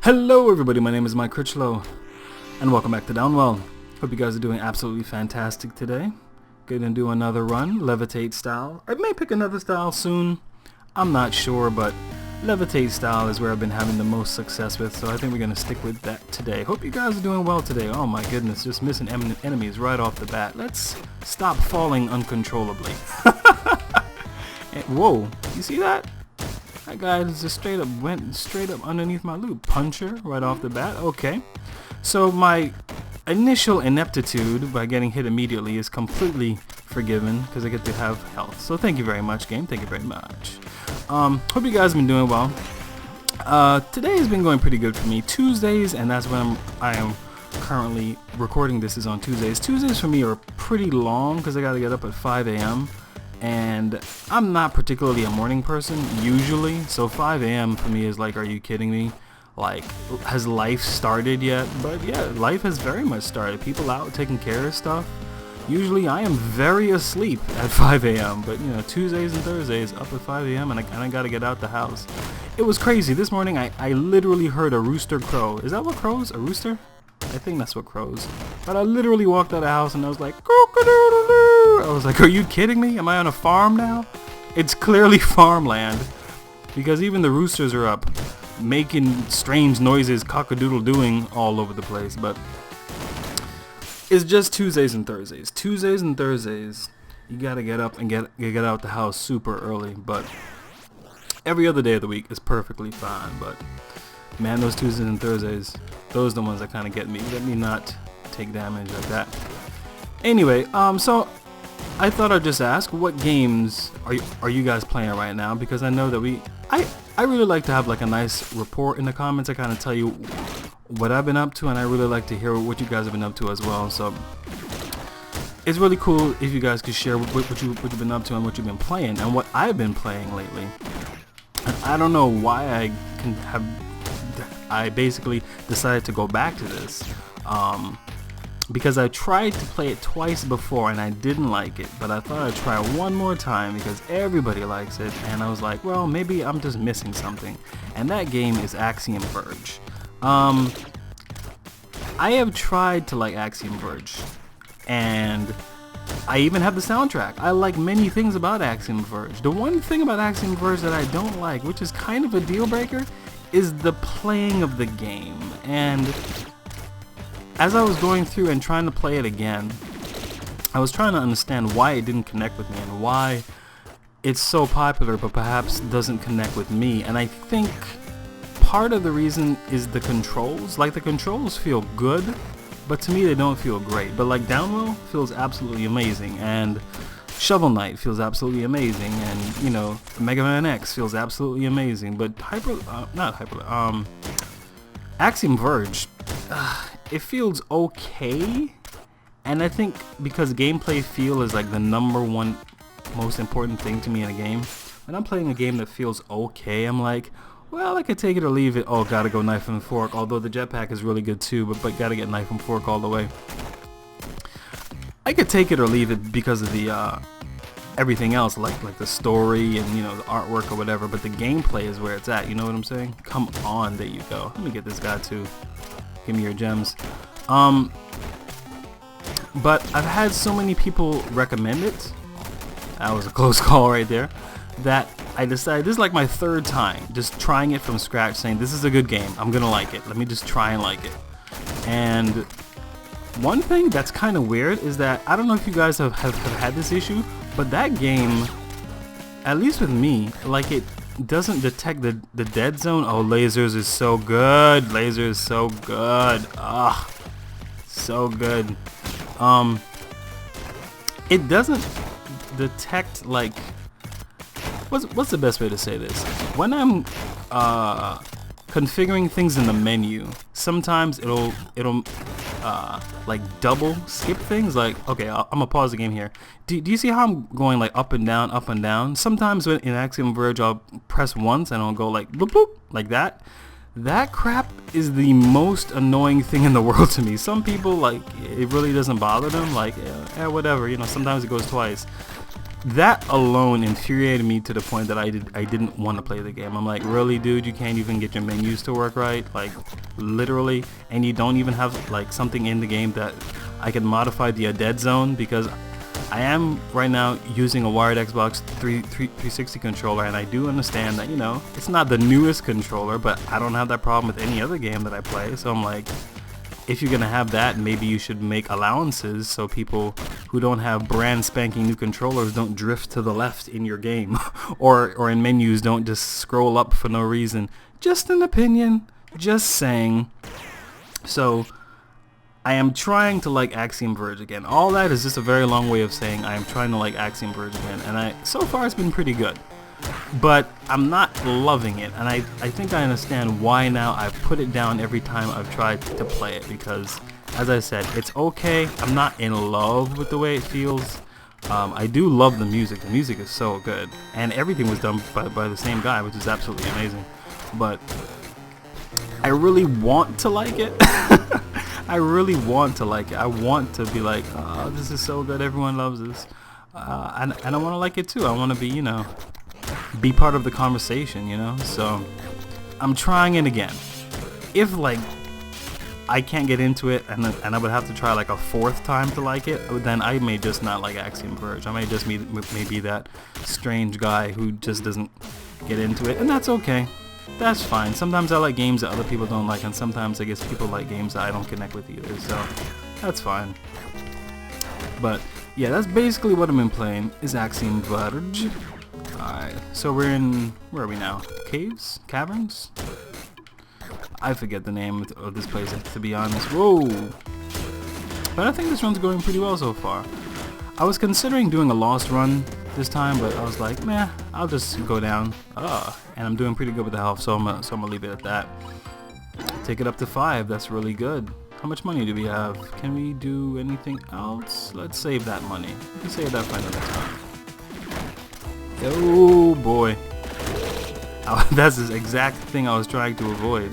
Hello everybody, my name is Mike Crichlow, and welcome back to Downwell. Hope you guys are doing absolutely fantastic today. Gonna do another run, levitate style. I may pick another style soon, I'm not sure, but levitate style is where I've been having the most success with, so I think we're gonna stick with that today. Hope you guys are doing well today. Oh my goodness, just missing enemies right off the bat. Let's stop falling uncontrollably. Whoa, you see that? That guy just went straight up underneath my loot. Puncher right off the bat. Okay. So my initial ineptitude by getting hit immediately is completely forgiven because I get to have health. So thank you very much, game. Thank you very much. Hope you guys have been doing well. Today has been going pretty good for me. Tuesdays, and that's when I am currently recording this, is on Tuesdays. Tuesdays for me are pretty long because I got to get up at 5 a.m. And I'm not particularly a morning person usually, so 5 a.m. for me is like, are you kidding me? Like, has life started yet? But yeah, life has very much started. People out taking care of stuff. Usually I am very asleep at 5 a.m. But you know, Tuesdays and Thursdays up at 5 a.m. and I gotta get out the house. It was crazy. This morning I literally heard a rooster crow. Is that what crows? A rooster? I think that's what crows. But I literally walked out of the house and I was like, cock-a-doodle-doo. I was like, are you kidding me? Am I on a farm now? It's clearly farmland, because even the roosters are up making strange noises, cock-a-doodle-doing all over the place. But it's just Tuesdays and Thursdays. Tuesdays and Thursdays, you gotta get up and get out the house super early. But every other day of the week is perfectly fine. But man, those Tuesdays and Thursdays, those are the ones that kind of get me. Let me not take damage like that. Anyway, so I thought I'd just ask, what games are you guys playing right now? Because I know that I really like to have like a nice report in the comments. I kind of tell you what I've been up to, and I really like to hear what you guys have been up to as well. So it's really cool if you guys could share what you've been up to and what you've been playing and what I've been playing lately. And I don't know why I basically decided to go back to this, because I tried to play it twice before and I didn't like it, but I thought I'd try one more time because everybody likes it, and I was like, well, maybe I'm just missing something. And that game is Axiom Verge. I have tried to like Axiom Verge, and I even have the soundtrack. I like many things about Axiom Verge. The one thing about Axiom Verge that I don't like, which is kind of a deal breaker, is the playing of the game. And as I was going through and trying to play it again, I was trying to understand why it didn't connect with me and why it's so popular but perhaps doesn't connect with me. And I think part of the reason is the controls. Like, the controls feel good, but to me they don't feel great. But like Downwell feels absolutely amazing, and Shovel Knight feels absolutely amazing, and you know, Mega Man X feels absolutely amazing. But Axiom Verge, it feels okay, and I think because gameplay feel is like the #1 most important thing to me in a game. When I'm playing a game that feels okay, I'm like, well, I could take it or leave it. Oh, gotta go knife and fork. Although the jetpack is really good too, but gotta get knife and fork all the way. I could take it or leave it because of the everything else, like the story and, you know, the artwork or whatever. But the gameplay is where it's at. You know what I'm saying? Come on, there you go. Let me get this guy too. Give me your gems. But I've had so many people recommend it. That was a close call right there. That I decided, this is like my third time just trying it from scratch, saying this is a good game, I'm gonna like it, let me just try and like it. And one thing that's kind of weird is that, I don't know if you guys have had this issue, but that game, at least with me, like, it doesn't detect the dead zone. Oh, lasers is so good. Lasers is so good. Ah, so good. It doesn't detect, like, what's the best way to say this? When I'm configuring things in the menu, sometimes it'll like double skip things. Like, okay, I'm gonna pause the game here. Do you see how I'm going like up and down, up and down? Sometimes in Axiom Verge, I'll press once and I'll go like bloop bloop, like that. That crap is the most annoying thing in the world to me. Some people, like, it really doesn't bother them, like, whatever, you know, sometimes it goes twice. that alone infuriated me to the point that I didn't want to play the game. I'm like, really, dude? You can't even get your menus to work right, like literally, and you don't even have like something in the game that I can modify the dead zone, because I am right now using a wired Xbox 360 controller, and I do understand that, you know, it's not the newest controller, but I don't have that problem with any other game that I play. So I'm like, if you're gonna have that, maybe you should make allowances so people who don't have brand spanking new controllers don't drift to the left in your game, or in menus don't just scroll up for no reason. Just an opinion, just saying. So I am trying to like Axiom Verge again. All that is just a very long way of saying I am trying to like Axiom Verge again, and so far it's been pretty good. But I'm not loving it, and I think I understand why now. I've put it down every time I've tried to play it, because, as I said, it's okay. I'm not in love with the way it feels. I do love the music. The music is so good, and everything was done by the same guy, which is absolutely amazing. But I really want to like it. I really want to like it. I want to be like, oh, this is so good. Everyone loves this. And I want to like it too. I want to be, you know, be part of the conversation, you know. So I'm trying it again. If like I can't get into it, and I would have to try like a fourth time to like it, then I may just not like Axiom Verge. I may just be that strange guy who just doesn't get into it, and that's okay. That's fine. Sometimes I like games that other people don't like, and sometimes I guess people like games that I don't connect with either, so that's fine. But yeah, that's basically what I've been playing, is Axiom Verge. Alright, so we're in, where are we now? Caves? Caverns? I forget the name of this place, to be honest. Whoa! But I think this run's going pretty well so far. I was considering doing a lost run this time, but I was like, meh, I'll just go down. And I'm doing pretty good with the health, so I'm gonna leave it at that. Take it up to 5, that's really good. How much money do we have? Can we do anything else? Let's save that money. We can save that for another time. Oh boy. Oh, that's the exact thing I was trying to avoid.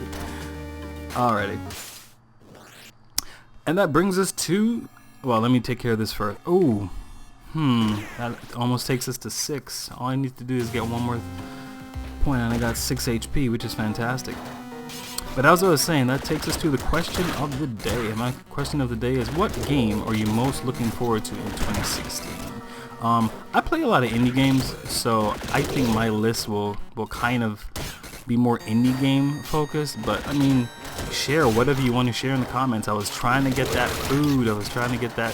Alrighty. And that brings us to, well, let me take care of this first. Oh, that almost takes us to 6. All I need to do is get one more point, and I got 6 HP, which is fantastic. But as I was saying, that takes us to the question of the day. And my question of the day is, what game are you most looking forward to in 2016? I play a lot of indie games, so I think my list will kind of be more indie game focused. But I mean, share whatever you want to share in the comments. I was trying to get that food. I was trying to get that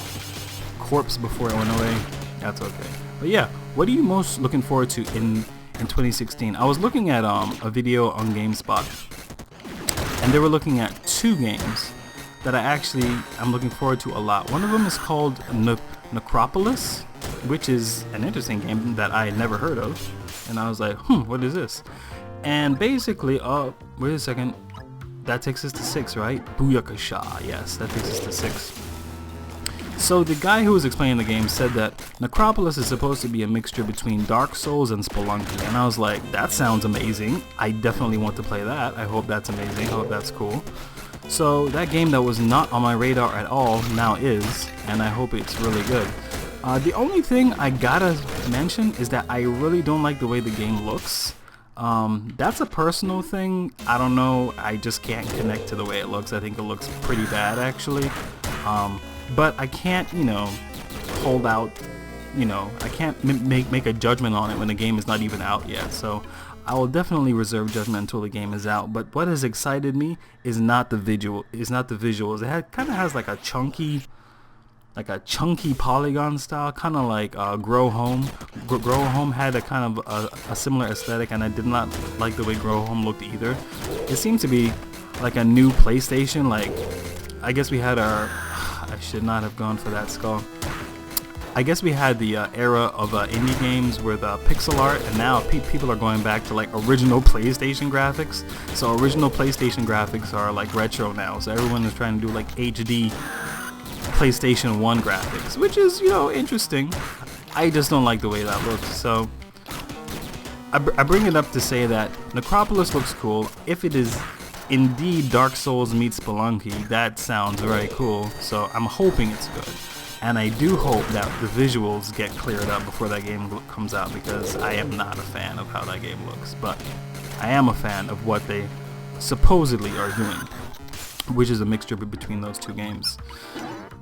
corpse before it went away. That's okay. But yeah, what are you most looking forward to in 2016? I was looking at a video on GameSpot, and they were looking at 2 games that I'm looking forward to a lot. One of them is called Necropolis, which is an interesting game that I had never heard of, and I was like, what is this? And basically, wait a second, that takes us to 6, right? Booyakasha, yes, that takes us to 6. So the guy who was explaining the game said that Necropolis is supposed to be a mixture between Dark Souls and Spelunky, and I was like, that sounds amazing. I definitely want to play that. I hope that's amazing. I hope that's cool. So that game that was not on my radar at all now is, and I hope it's really good. The only thing I gotta mention is that I really don't like the way the game looks. That's a personal thing. I don't know. I just can't connect to the way it looks. I think it looks pretty bad, actually. But I can't, you know, hold out, you know, I can't make a judgment on it when the game is not even out yet. So I will definitely reserve judgment until the game is out. But what has excited me is not the visuals. It kind of has like a chunky polygon style, kind of like Grow Home. Grow Home had a kind of a similar aesthetic, and I did not like the way Grow Home looked either. It seemed to be like a new PlayStation. Like, I guess we had I should not have gone for that skull. I guess we had the era of indie games with pixel art, and now people are going back to like original PlayStation graphics. So original PlayStation graphics are like retro now, so everyone is trying to do like HD PlayStation 1 graphics, which is, you know, interesting. I just don't like the way that looks. So I bring it up to say that Necropolis looks cool. If it is indeed Dark Souls meets Spelunky, that sounds very cool, so I'm hoping it's good. And I do hope that the visuals get cleared up before that game comes out, because I am not a fan of how that game looks. But I am a fan of what they supposedly are doing, which is a mixture between those two games.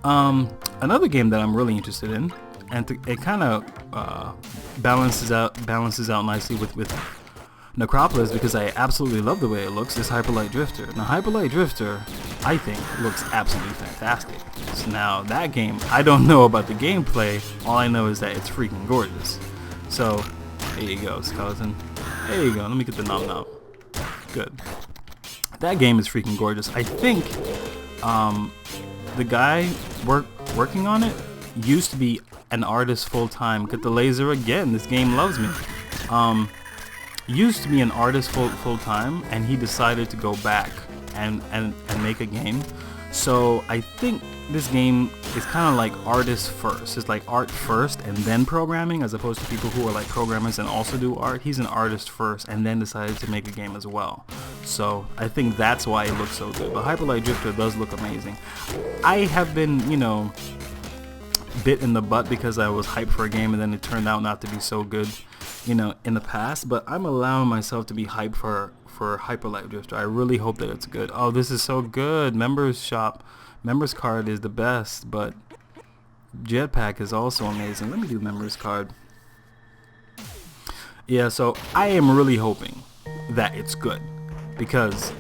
Another game that I'm really interested in, and it kind of balances out nicely with Necropolis, because I absolutely love the way it looks, is Hyper Light Drifter. Now, Hyper Light Drifter, I think, looks absolutely fantastic. So now, that game, I don't know about the gameplay, all I know is that it's freaking gorgeous. So, there you go, Skeleton. There you go, let me get the nom nom. Good. That game is freaking gorgeous. I think the guy working on it used to be an artist full-time. Get the laser again, this game loves me. Used to be an artist full-time, and he decided to go back and make a game. So I think this game is kind of like artist first. It's like art first and then programming, as opposed to people who are like programmers and also do art. He's an artist first and then decided to make a game as well. So I think that's why it looks so good. But Hyper Light Drifter does look amazing. I have been, you know, bit in the butt because I was hyped for a game and then it turned out not to be so good, you know, in the past. But I'm allowing myself to be hyped for Hyper Light Drifter. I really hope that it's good. Oh, this is so good. Members card is the best, but Jetpack is also amazing. Let me do members card. Yeah, so I am really hoping that it's good, because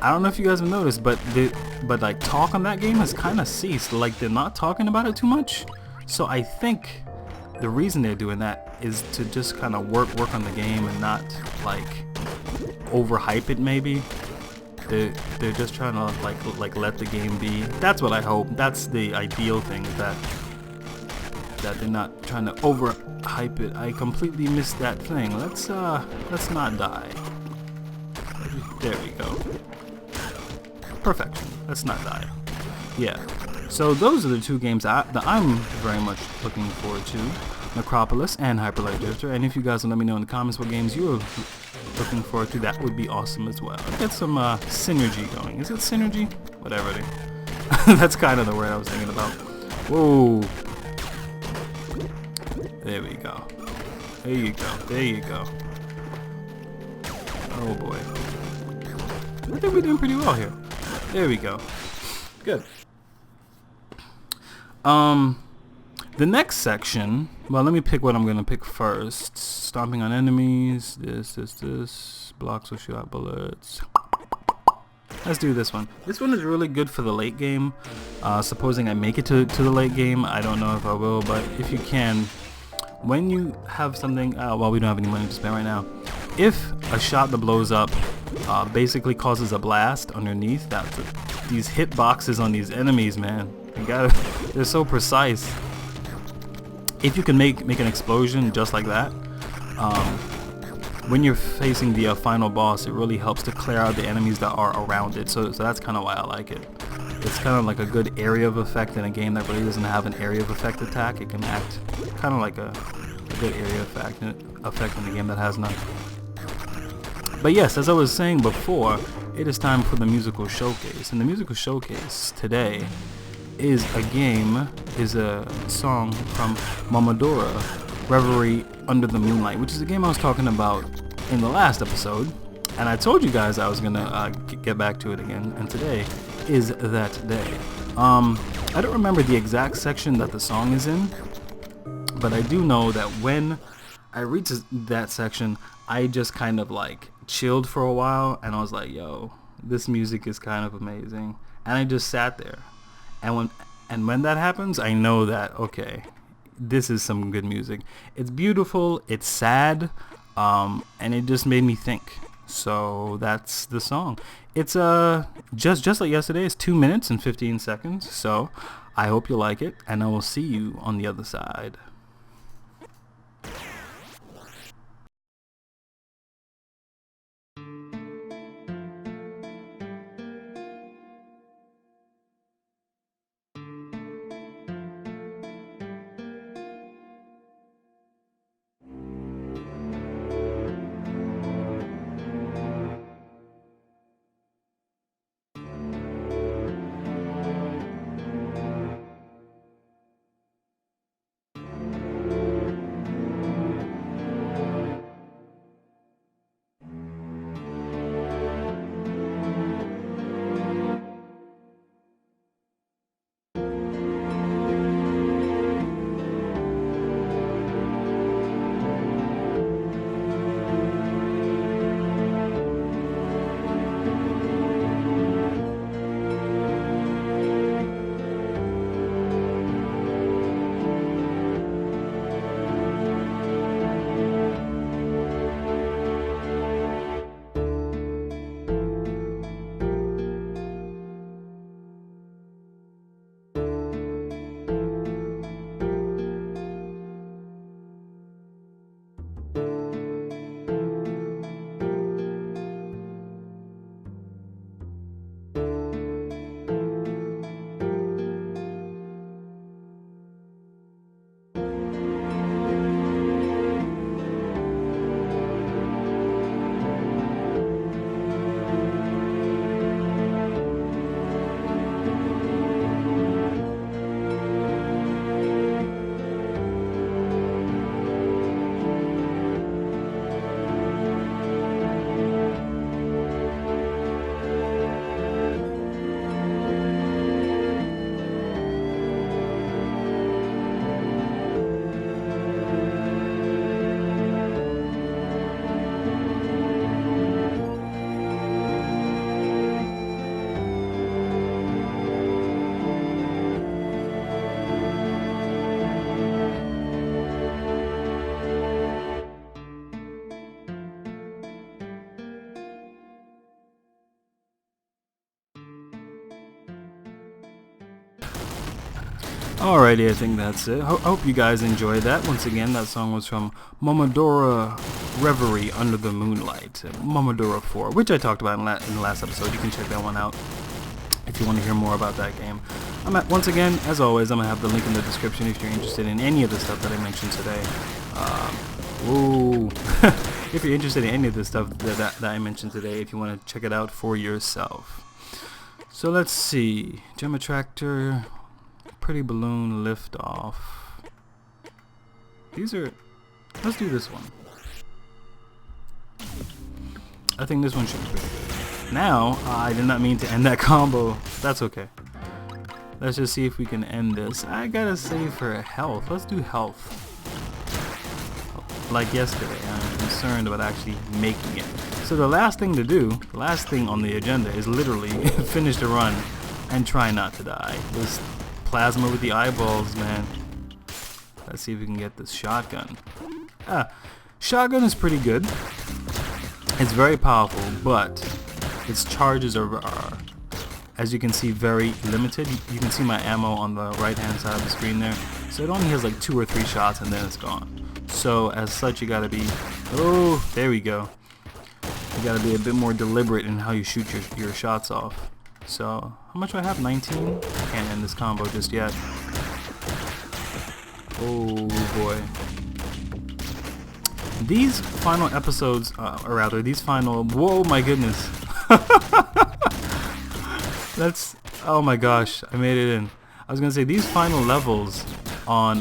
I don't know if you guys have noticed, but like talk on that game has kind of ceased. Like, they're not talking about it too much. So I think the reason they're doing that is to just kind of work on the game and not like overhype it. Maybe they're just trying to like let the game be. That's what I hope. That's the ideal thing, that they're not trying to overhype it. I completely missed that thing. Let's not die. There we go. Perfection. Let's not die. Yeah. So those are the two games that I'm very much looking forward to. Necropolis and Hyper Light Drifter. And if you guys will let me know in the comments what games you're looking forward to, that would be awesome as well. Get some synergy going. Is it synergy? Whatever it is. That's kind of the word I was thinking about. Whoa. There we go. There you go. There you go. Oh boy. I think we're doing pretty well here. There we go. Good. The next section, well, let me pick what I'm going to pick first. Stomping on enemies, this, blocks will shoot out bullets. Let's do this one. This one is really good for the late game. Supposing I make it to the late game, I don't know if I will, but if you can, when you have something, well, we don't have any money to spend right now. If a shot that blows up basically causes a blast underneath, these hit boxes on these enemies, man, they're so precise. If you can make an explosion just like that, when you're facing the final boss, it really helps to clear out the enemies that are around it. So that's kind of why I like it. It's kind of like a good area of effect in a game that really doesn't have an area of effect attack. It can act kind of like a good area effect in a game that has none. But yes, as I was saying before, it is time for the musical showcase. And the musical showcase today is a song from Momodora, Reverie Under the Moonlight, which is a game I was talking about in the last episode. And I told you guys I was gonna get back to it again, and today is that day. I don't remember the exact section that the song is in, but I do know that when I reached that section, I just kind of like chilled for a while, and I was like, yo, this music is kind of amazing. And I just sat there. And when that happens, I know that, okay, this is some good music. It's beautiful, it's sad, and it just made me think. So that's the song. It's just like yesterday. It's 2 minutes and 15 seconds. So I hope you like it, and I will see you on the other side. Alrighty, I think that's it. Hope you guys enjoyed that. Once again, that song was from Momodora Reverie Under the Moonlight, Momodora 4, which I talked about in the last episode. You can check that one out if you want to hear more about that game. Once again, as always, I'm going to have the link in the description if you're interested in any of the stuff that I mentioned today. If you're interested in any of the stuff that I mentioned today, if you want to check it out for yourself. So let's see. Gem Attractor, Pretty Balloon, Lift Off. These are... Let's do this one. I think this one should be pretty good. Now, I did not mean to end that combo. That's okay. Let's just see if we can end this. I gotta save for health. Let's do health. Like yesterday, I'm concerned about actually making it. So the last thing to do, the last thing on the agenda is literally finish the run and try not to die. This plasma with the eyeballs, man. Let's see if we can get this shotgun. Shotgun is pretty good. It's very powerful, but its charges are, as you can see, very limited. You can see my ammo on the right hand side of the screen there. So it only has like 2 or 3 shots and then it's gone. So as such, you gotta be, oh, there we go. You gotta be a bit more deliberate in how you shoot your shots off. So how much do I have? 19? Can't end this combo just yet. Oh boy. These final episodes, or rather these final, whoa my goodness. That's, oh my gosh, I made it in. I was gonna say these final levels on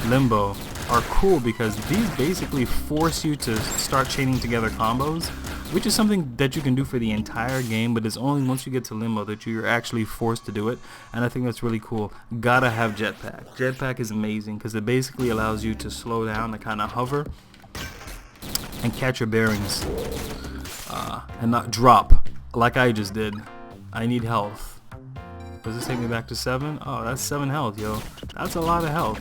Limbo are cool because these basically force you to start chaining together combos, which is something that you can do for the entire game, but it's only once you get to Limbo that you're actually forced to do it, and I think that's really cool. Gotta have Jetpack. Jetpack is amazing because it basically allows you to slow down and kind of hover and catch your bearings and not drop like I just did. I need health. Does this take me back to 7? Oh, that's 7 health, yo. That's a lot of health.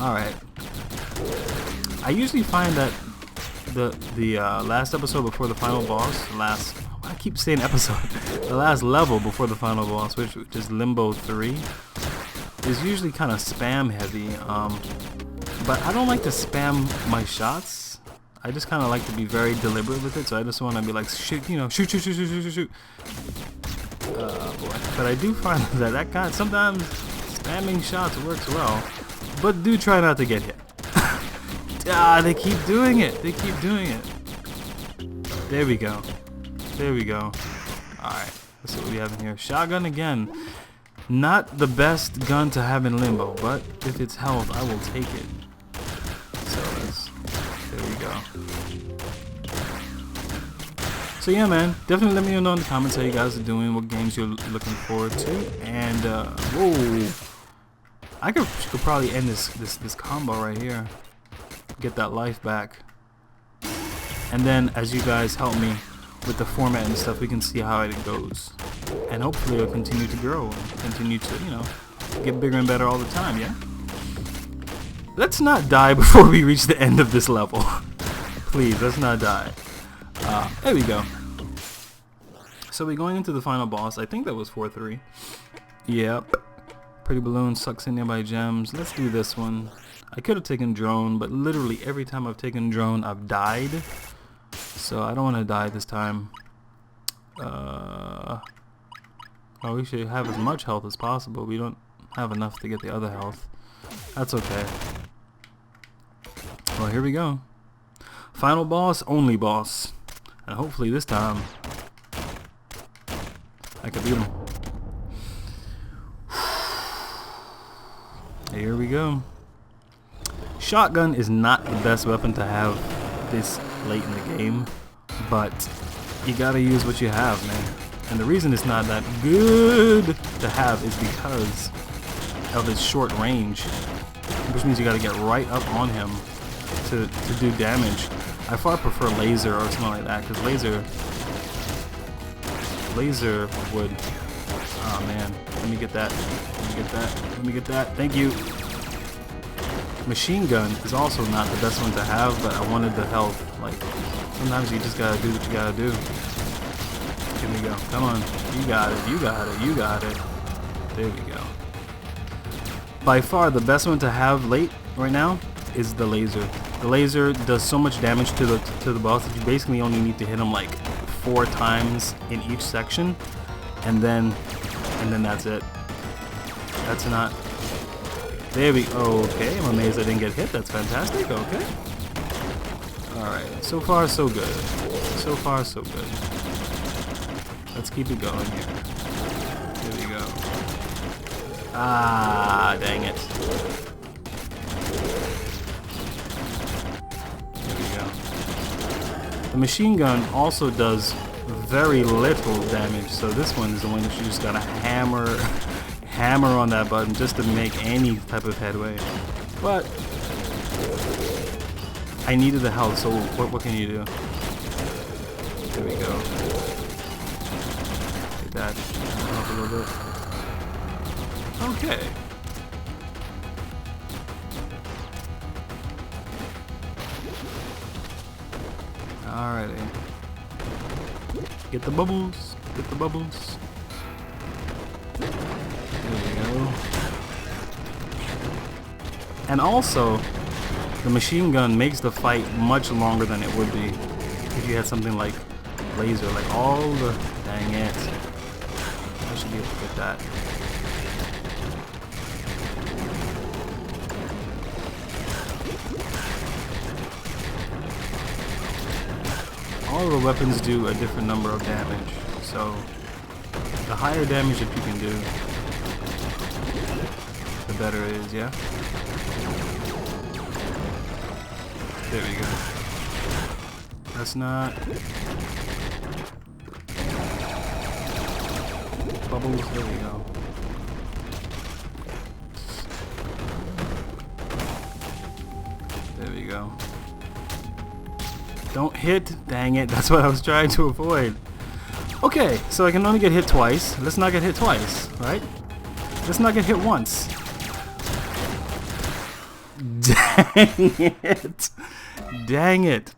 Alright. I usually find that the last episode before the final boss, I keep saying episode, the last level before the final boss, which is Limbo 3, is usually kind of spam heavy. But I don't like to spam my shots. I just kind of like to be very deliberate with it, so I just want to be like, shoot, you know, shoot. Boy. But I do find that kind of, sometimes spamming shots works well, but do try not to get hit. They keep doing it. They keep doing it. There we go. There we go. Alright, let's see what we have in here. Shotgun again. Not the best gun to have in Limbo, but if it's health, I will take it. So there we go. So yeah, man, definitely let me know in the comments how you guys are doing, what games you're looking forward to, and whoa, I could probably end this combo right here, get that life back, and then as you guys help me with the format and stuff, we can see how it goes, and hopefully it'll continue to grow, and continue to, you know, get bigger and better all the time. Yeah. Let's not die before we reach the end of this level. Please, let's not die. There we go. So we're going into the final boss. I think that was 4-3. Yep. Pretty Balloon sucks in nearby gems. Let's do this one. I could have taken drone, but literally every time I've taken drone, I've died. So I don't want to die this time. Well, we should have as much health as possible. We don't have enough to get the other health. That's okay. Well, here we go. Final boss, only boss. And hopefully this time I can beat him. Here we go. Shotgun is not the best weapon to have this late in the game, but you gotta use what you have, man. And the reason it's not that good to have is because of its short range, which means you gotta get right up on him to do damage. I far prefer laser or something like that, because laser would, oh man, let me get that, thank you. Machine gun is also not the best one to have, but I wanted the health. Like, sometimes you just gotta do what you gotta do. Here we go, come on, you got it. There we go. by far the best one to have late right now is the laser. The laser does so much damage to the boss that you basically only need to hit him like 4 times in each section, and then that's it. That's not. There we. Okay, I'm amazed I didn't get hit. That's fantastic. Okay. All right. So far, so good. So far, so good. Let's keep it going here. Here we go. Ah, dang it. There we go. The machine gun also does very little damage, so this one is the one that you just gotta hammer on that button just to make any type of headway. But I needed the health, so what can you do? There we go. Get that up a little bit. Okay. Alrighty. Get the bubbles. Get the bubbles. There we go. And also, the machine gun makes the fight much longer than it would be if you had something like laser. Like all the... Dang it. I should be able to get that. All the weapons do a different number of damage, so the higher damage that you can do, the better it is, yeah? There we go. That's not... Bubbles, there we go. There we go. Don't hit, dang it, that's what I was trying to avoid. Okay, so I can only get hit twice. Let's not get hit twice, right? Let's not get hit once. Dang it. Dang it.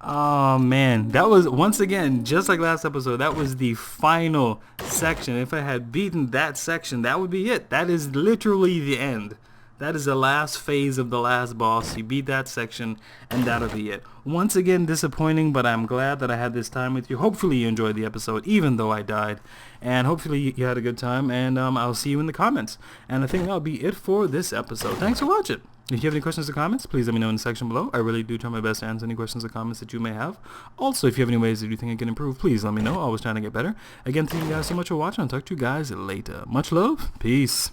Oh man, that was, once again, just like last episode, that was the final section. If I had beaten that section, that would be it. That is literally the end. That is the last phase of the last boss. You beat that section, and that'll be it. Once again, disappointing, but I'm glad that I had this time with you. Hopefully you enjoyed the episode, even though I died. And hopefully you had a good time, and I'll see you in the comments. And I think that'll be it for this episode. Thanks for watching. If you have any questions or comments, please let me know in the section below. I really do try my best to answer any questions or comments that you may have. Also, if you have any ways that you think I can improve, please let me know. Always trying to get better. Again, thank you guys so much for watching. I'll talk to you guys later. Much love. Peace.